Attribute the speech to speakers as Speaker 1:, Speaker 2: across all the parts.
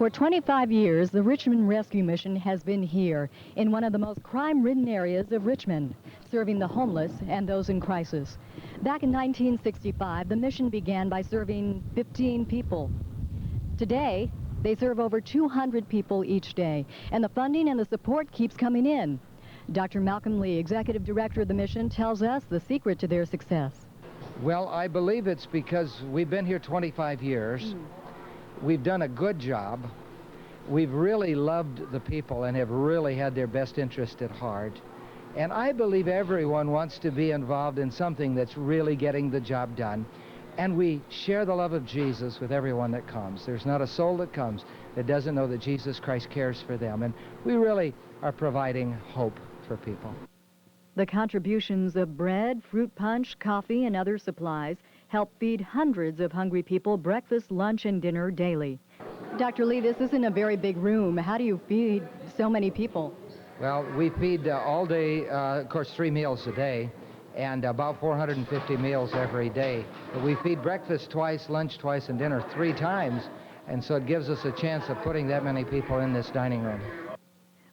Speaker 1: For 25 years, the Richmond Rescue Mission has been here in one of the most crime-ridden areas of Richmond, serving the homeless and those in crisis. Back in 1965, the mission began by serving 15 people. Today, they serve over 200 people each day, and the funding and the support keeps coming in. Dr. Malcolm Lee, Executive Director of the mission, tells us the secret to their success.
Speaker 2: Well, I believe it's because we've been here 25 years. We've done a good job. We've really loved the people and have really had their best interest at heart. And I believe everyone wants to be involved in something that's really getting the job done. And we share the love of Jesus with everyone that comes. There's not a soul that comes that doesn't know that Jesus Christ cares for them. And we really are providing hope for people.
Speaker 1: The contributions of bread, fruit punch, coffee, and other supplies help feed hundreds of hungry people breakfast, lunch, and dinner daily. Dr. Lee, this isn't a very big room. How do you feed so many people?
Speaker 2: Well, we feed all day, of course, 3 meals a day, and about 450 meals every day. But we feed breakfast twice, lunch twice, and dinner 3 times, and so it gives us a chance of putting that many people in this dining room.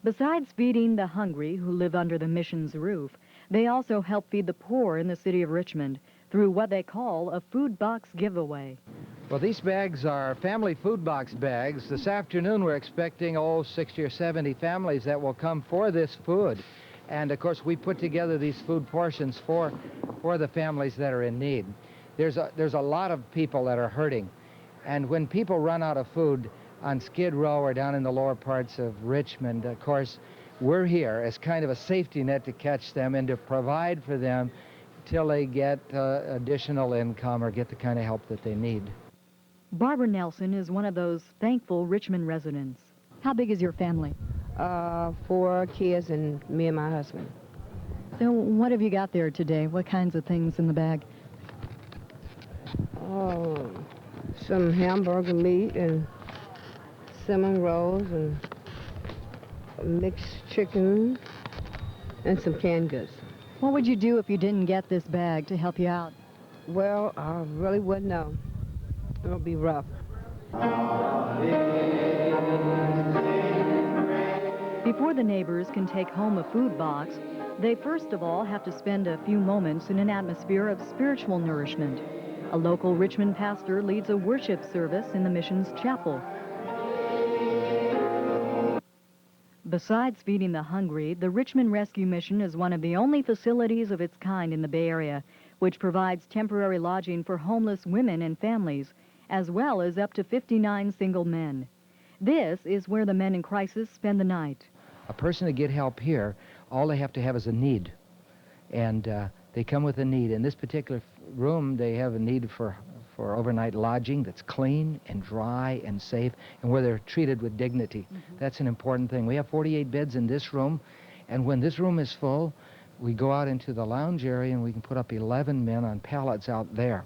Speaker 1: Besides feeding the hungry who live under the mission's roof, they also help feed the poor in the city of Richmond through what they call a food box giveaway.
Speaker 2: Well, these bags are family food box bags. This afternoon we're expecting 60 or 70 families that will come for this food. And of course we put together these food portions for the families that are in need. There's a lot of people that are hurting. And when people run out of food on Skid Row or down in the lower parts of Richmond, of course, we're here as kind of a safety net to catch them and to provide for them till they get additional income or get the kind of help that they need.
Speaker 1: Barbara Nelson is one of those thankful Richmond residents. How big is your family?
Speaker 3: 4 kids and me and my husband.
Speaker 1: So what have you got there today? What kinds of things in the bag?
Speaker 3: Oh, some hamburger meat and cinnamon rolls and mixed chicken and some canned goods.
Speaker 1: What would you do if you didn't get this bag to help you out?
Speaker 3: Well, I really wouldn't know. It'll be rough.
Speaker 1: Before the neighbors can take home a food box, they first of all have to spend a few moments in an atmosphere of spiritual nourishment. A local Richmond pastor leads a worship service in the mission's chapel. Besides feeding the hungry, the Richmond Rescue Mission is one of the only facilities of its kind in the Bay Area, which provides temporary lodging for homeless women and families, as well as up to 59 single men. This is where the men in crisis spend the night.
Speaker 2: A person to get help here, all they have to have is a need. And they come with a need. In this particular room, they have a need for overnight lodging that's clean and dry and safe, and where they're treated with dignity. That's an important thing. We have 48 beds in this room, and when this room is full, we go out into the lounge area and we can put up 11 men on pallets out there.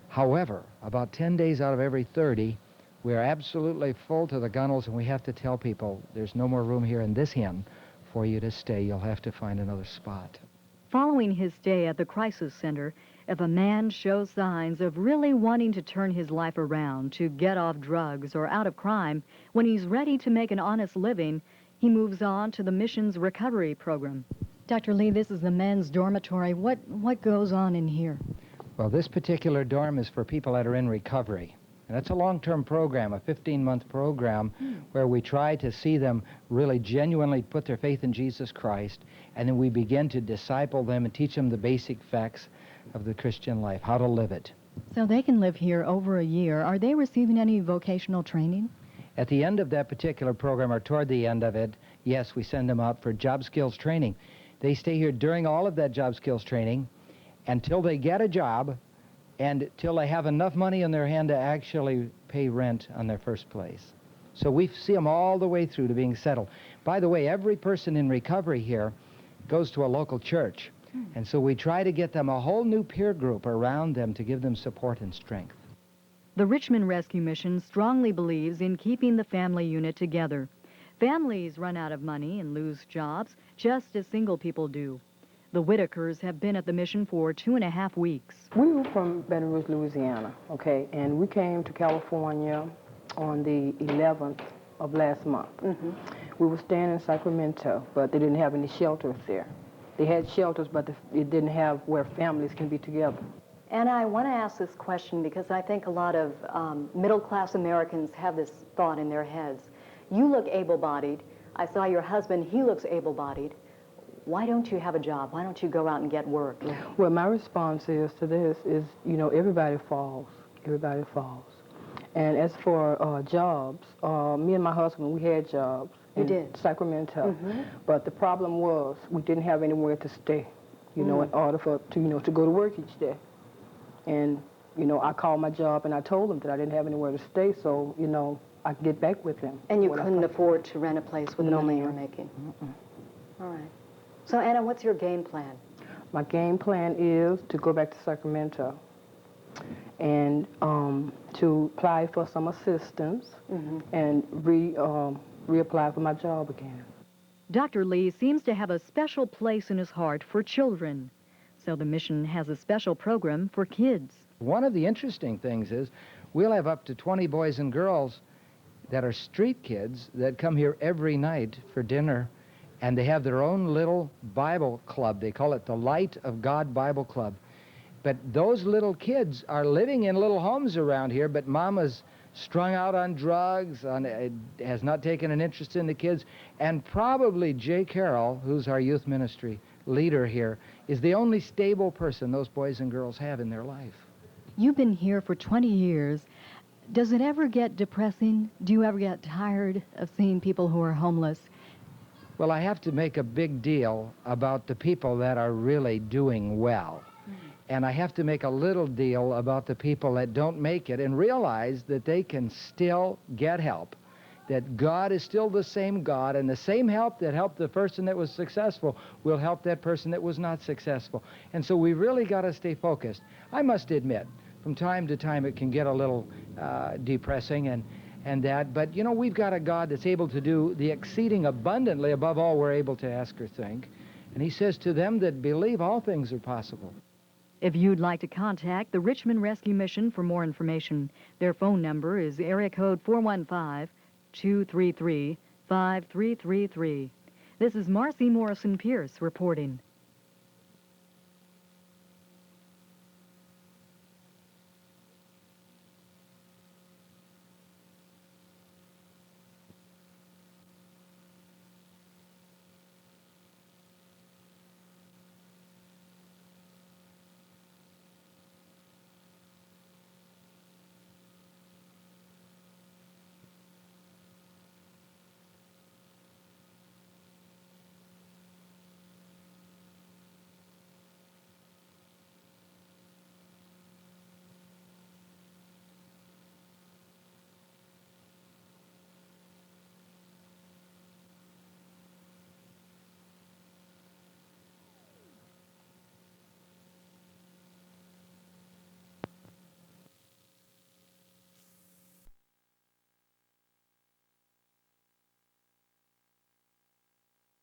Speaker 2: However, about 10 days out of every 30, we're absolutely full to the gunnels, and we have to tell people there's no more room here in this inn for you to stay. You'll have to find another spot.
Speaker 1: Following his stay at the crisis center, if a man shows signs of really wanting to turn his life around, to get off drugs or out of crime, when he's ready to make an honest living, he moves on to the mission's recovery program. Dr. Lee, this is the men's dormitory. What goes on in here?
Speaker 2: Well, this particular dorm is for people that are in recovery. And that's a long-term program, a 15-month program, where we try to see them really genuinely put their faith in Jesus Christ, and then we begin to disciple them and teach them the basic facts of the Christian life, how to live it.
Speaker 1: So they can live here over a year. Are they receiving any vocational training?
Speaker 2: At the end of that particular program, or toward the end of it, yes, we send them out for job skills training. They stay here during all of that job skills training until they get a job and till they have enough money in their hand to actually pay rent on their first place. So we see them all the way through to being settled. By the way, every person in recovery here goes to a local church. And so we try to get them a whole new peer group around them to give them support and strength.
Speaker 1: The Richmond Rescue Mission strongly believes in keeping the family unit together. Families run out of money and lose jobs, just as single people do. The Whitakers have been at the mission for 2.5 weeks.
Speaker 4: We were from Baton Rouge, Louisiana, okay, and we came to California
Speaker 3: on the 11th of last month. We were staying in Sacramento, but they didn't have any shelters there. They had shelters, but it didn't have where families can be together.
Speaker 1: And I want to ask this question because I think a lot of middle-class Americans have this thought in their heads. You look able-bodied. I saw your husband, he looks able-bodied. Why don't you have a job? Why don't you go out and get work?
Speaker 3: Well, my response is to this is, you know, everybody falls. Everybody falls. And as for jobs, me and my husband, we had jobs in Sacramento. But the problem was we didn't have anywhere to stay, you know, in order for, to go to work each day. And, you know, I called my job and I told them that I didn't have anywhere to stay, so, you know, I could get back with them.
Speaker 1: And you couldn't afford to rent a place with the money you were making? All right. So, Anna, what's your game plan?
Speaker 3: My game plan is to go back to Sacramento and to apply for some assistance and reapply for my job again.
Speaker 1: Dr. Lee seems to have a special place in his heart for children. So the mission has a special program for kids.
Speaker 2: One of the interesting things is we'll have up to 20 boys and girls that are street kids that come here every night for dinner, and they have their own little Bible club. They call it the Light of God Bible Club. But those little kids are living in little homes around here, but Mama's strung out on drugs, has not taken an interest in the kids, and probably Jay Carroll, who's our youth ministry leader here, is the only stable person those boys and girls have in their life.
Speaker 1: You've been here for 20 years. Does it ever get depressing? Do you ever get tired of seeing people who are homeless?
Speaker 2: Well, I have to make a big deal about the people that are really doing well. And I have to make a little deal about the people that don't make it and realize that they can still get help, that God is still the same God, and the same help that helped the person that was successful will help that person that was not successful. And so we really got to stay focused. I must admit, from time to time it can get a little depressing and that, but you know, we've got a God that's able to do the exceeding abundantly above all we're able to ask or think. And he says, to them that believe, all things are possible.
Speaker 1: If you'd like to contact the Richmond Rescue Mission for more information, their phone number is area code 415-233-5333. This is Marci Morrison Pierce reporting.